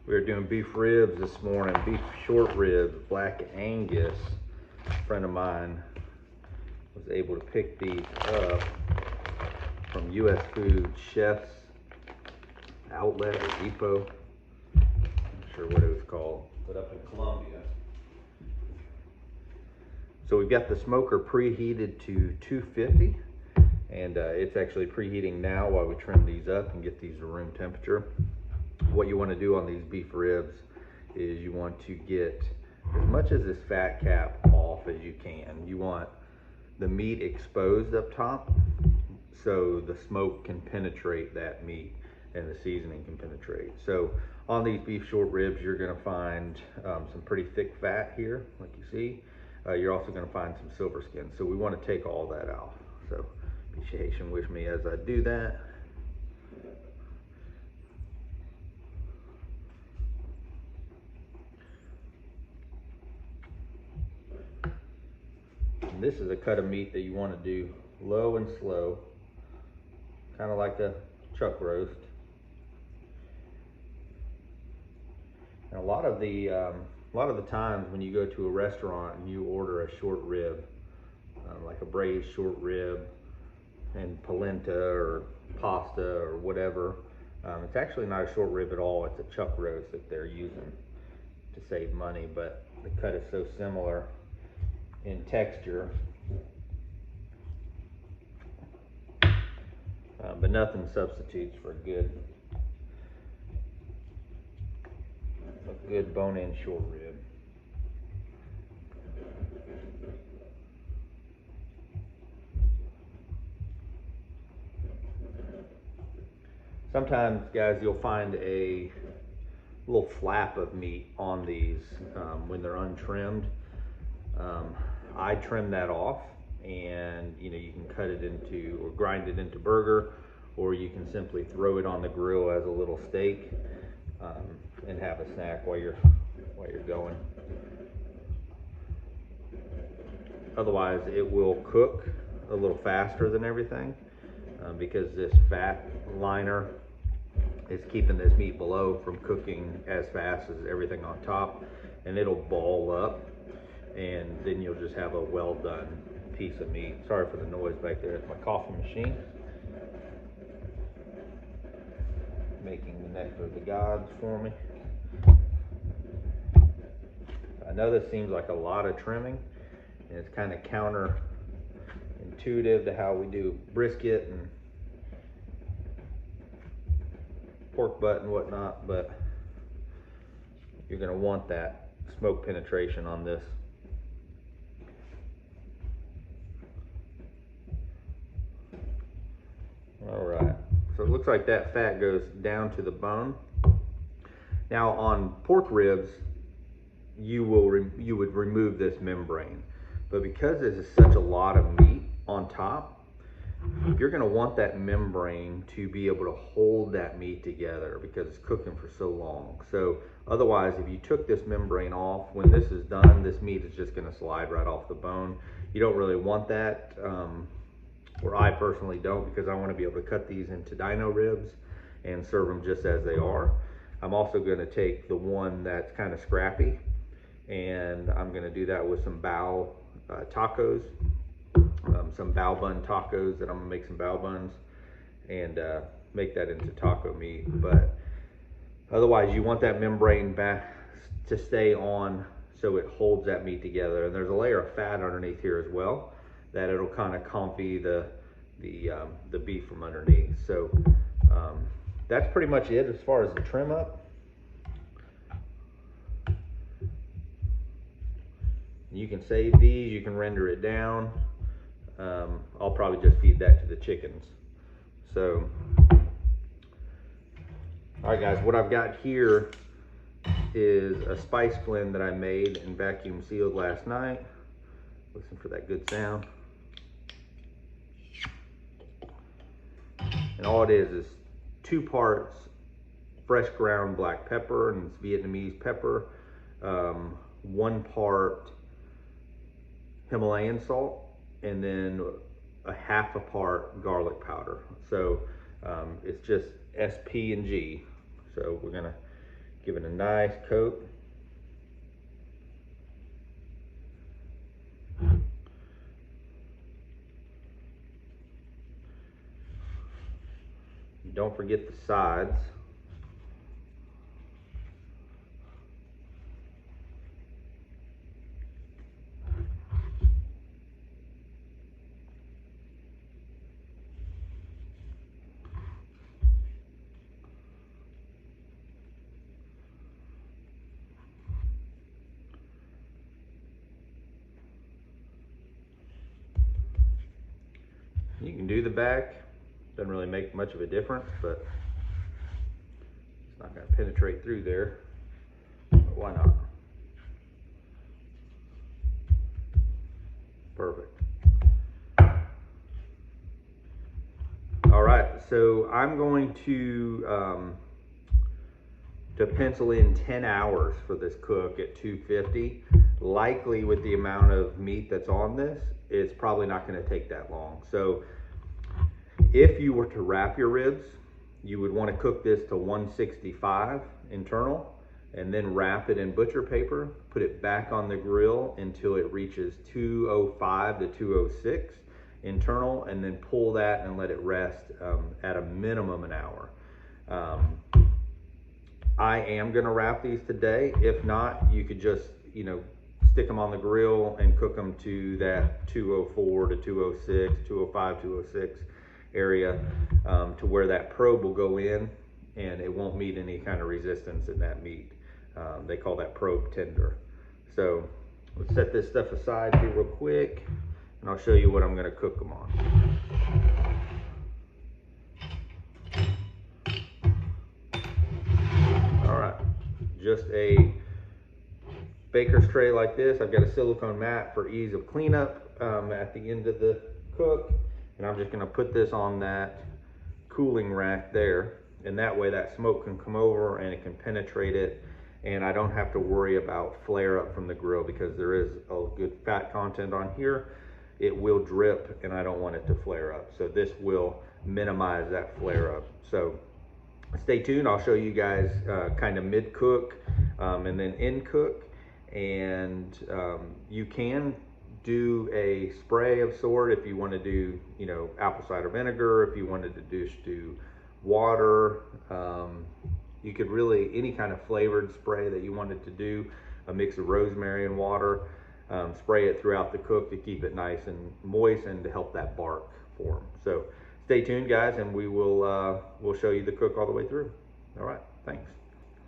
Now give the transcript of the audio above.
We were doing beef ribs this morning, beef short ribs, black Angus. A friend of mine was able to pick these up from US Food Chef's Outlet or Depot. I'm not sure what it was called, but up in Columbia. So we've got the smoker preheated to 250, and it's actually preheating now while we trim these up and get these to room temperature. What you want to do on these beef ribs is you want to get as much of this fat cap off as you can. You want the meat exposed up top so the smoke can penetrate that meat and the seasoning can penetrate. So on these beef short ribs, you're going to find some pretty thick fat here, like you see. You're also going to find some silver skin. So we want to take all that out. So be patient with me as I do that. And this is a cut of meat that you want to do low and slow, kind of like a chuck roast. And a lot of the times when you go to a restaurant and you order a short rib, like a braised short rib and polenta or pasta or whatever, it's actually not a short rib at all. It's a chuck roast that they're using to save money, but the cut is so similar in texture, but nothing substitutes for a good bone-in short rib. Sometimes, guys, you'll find a little flap of meat on these when they're untrimmed. I trim that off, and you can cut it into or grind it into burger, or you can simply throw it on the grill as a little steak and have a snack while you're going. Otherwise, it will cook a little faster than everything because this fat liner is keeping this meat below from cooking as fast as everything on top, and it'll ball up, and then you'll just have a well done piece of meat. Sorry for the noise back there. It's my coffee machine making the nectar of the gods for me. I know this seems like a lot of trimming, and it's kind of counterintuitive to how we do brisket and pork butt and whatnot, but you're going to want that smoke penetration on this. All right, so it looks like that fat goes down to the bone. Now on pork ribs, you would remove this membrane, but because this is such a lot of meat on top, you're going to want that membrane to be able to hold that meat together because it's cooking for so long. So otherwise, if you took this membrane off, when this is done, this meat is just going to slide right off the bone. You don't really want that, or I personally don't, because I want to be able to cut these into dino ribs and serve them just as they are. I'm also going to take the one that's kind of scrappy, and I'm going to do that with some bao tacos, some bao bun tacos that I'm going to make some bao buns and make that into taco meat. But otherwise, you want that membrane back to stay on so it holds that meat together. And there's a layer of fat underneath here as well that it'll kind of comfy the beef from underneath. So that's pretty much it as far as the trim up. You can save these, you can render it down. I'll probably just feed that to the chickens. So, all right guys, what I've got here is a spice blend that I made and vacuum sealed last night. Listen for that good sound. And all it is 2 parts fresh ground black pepper, and it's Vietnamese pepper, 1 part Himalayan salt, and then a 1/2 part garlic powder. So it's just SP and G. So we're gonna Give it a nice coat. Don't forget the sides. You can do the back, doesn't really make much of a difference, but it's not going to penetrate through there, but why not? Perfect. All right, so I'm going to pencil in 10 hours for this cook at 250. Likely with the amount of meat that's on this, it's probably not going to take that long. So if you were to wrap your ribs, you would want to cook this to 165 internal and then wrap it in butcher paper, put it back on the grill until it reaches 205 to 206 internal, and then pull that and let it rest at a minimum an hour. I am going to wrap these today. If not, you could just, stick them on the grill and cook them to that 204 to 206, 205, 206 area to where that probe will go in and it won't meet any kind of resistance in that meat. They call that probe tender. So let's set this stuff aside here real quick and I'll show you what I'm going to cook them on. All right, just a baker's tray like this. I've got a silicone mat for ease of cleanup at the end of the cook, and I'm just going to put this on that cooling rack there, and that way that smoke can come over and it can penetrate it, and I don't have to worry about flare up from the grill because there is a good fat content on here. It will drip and I don't want it to flare up, so this will minimize that flare up. So stay tuned. I'll show you guys kind of mid cook and then end cook, and you can do a spray of sort if you want to do, apple cider vinegar. If you wanted to do water, you could really, any kind of flavored spray that you wanted to do, a mix of rosemary and water, spray it throughout the cook to keep it nice and moist and to help that bark form. So stay tuned, guys, and we'll show you the cook all the way through. All right, thanks.